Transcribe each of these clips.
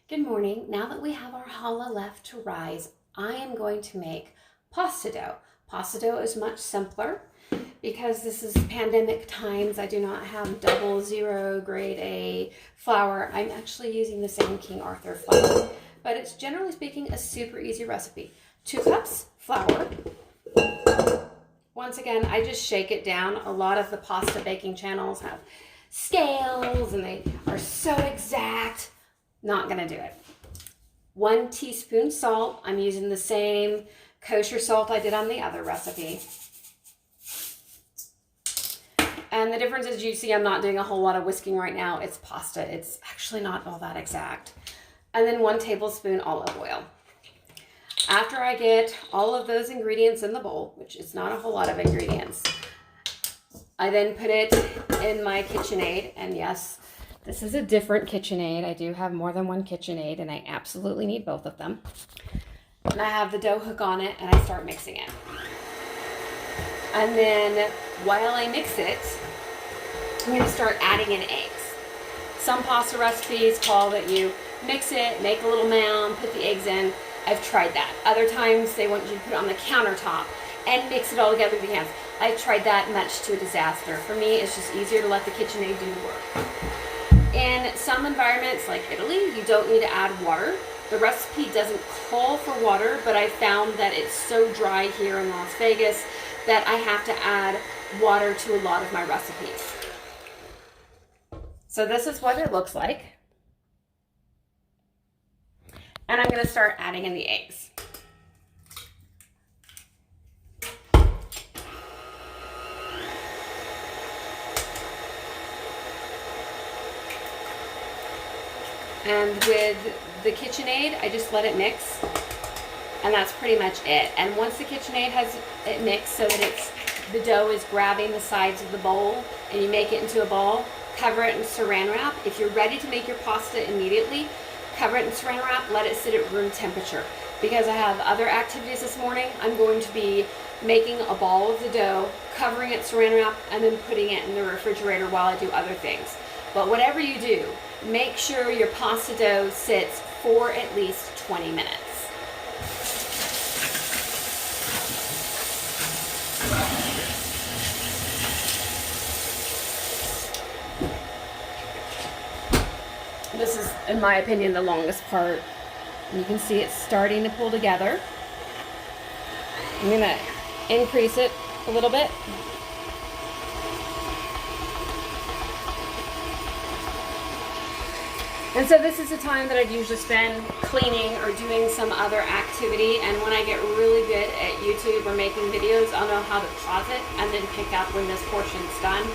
Good morning. Now that we have our challah left to rise, I am going to make pasta dough. Pasta dough is much simpler because this is pandemic times. I do not have 00 grade A flour. I'm actually using the same King Arthur flour, but it's generally speaking a super easy recipe. 2 cups flour. Once again, I just shake it down. A lot of the pasta baking channels have scales and they are so exact. Not gonna do it. 1 teaspoon salt. I'm using the same kosher salt I did on the other recipe. And the difference is, you see, I'm not doing a whole lot of whisking right now. It's pasta. It's actually not all that exact. And then 1 tablespoon olive oil. After I get all of those ingredients in the bowl, which is not a whole lot of ingredients, I then put it in my KitchenAid. And yes, this is a different KitchenAid. I do have more than one KitchenAid, and I absolutely need both of them. And I have the dough hook on it, and I start mixing it. And then while I mix it, I'm going to start adding in eggs. Some pasta recipes call that you mix it, make a little mound, put the eggs in. I've tried that. Other times they want you to put it on the countertop and mix it all together with your hands. I've tried that, much to a disaster. For me, it's just easier to let the KitchenAid do the work. In some environments like Italy, you don't need to add water. The recipe doesn't call for water, but I found that it's so dry here in Las Vegas that I have to add water to a lot of my recipes. So this is what it looks like. And I'm going to start adding in the eggs. And with the KitchenAid, I just let it mix, and that's pretty much it. And once the KitchenAid has it mixed so that the dough is grabbing the sides of the bowl, and you make it into a ball, cover it in saran wrap. If you're ready to make your pasta immediately, cover it in saran wrap, let it sit at room temperature. Because I have other activities this morning, I'm going to be making a ball of the dough, covering it in saran wrap, and then putting it in the refrigerator while I do other things. But whatever you do, make sure your pasta dough sits for at least 20 minutes. This is, in my opinion, the longest part. You can see it's starting to pull together. I'm going to increase it a little bit. And so this is the time that I'd usually spend cleaning or doing some other activity. And when I get really good at YouTube or making videos, I'll know how to pause it and then pick up when this portion's done.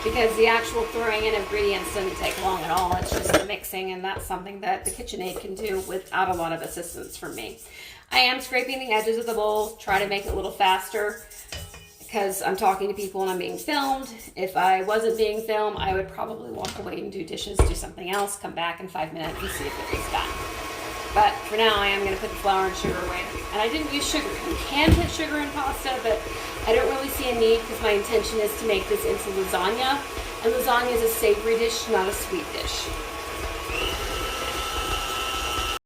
Because the actual throwing in ingredients doesn't take long at all. It's just the mixing, and that's something that the KitchenAid can do without a lot of assistance from me. I am scraping the edges of the bowl, try to make it a little faster, because I'm talking to people and I'm being filmed. If I wasn't being filmed, I would probably walk away and do dishes, do something else, come back in 5 minutes and see if it was done. But for now, I am going to put the flour and sugar away. And I didn't use sugar. You can put sugar in pasta, but I don't really see a need because my intention is to make this into lasagna. And lasagna is a savory dish, not a sweet dish.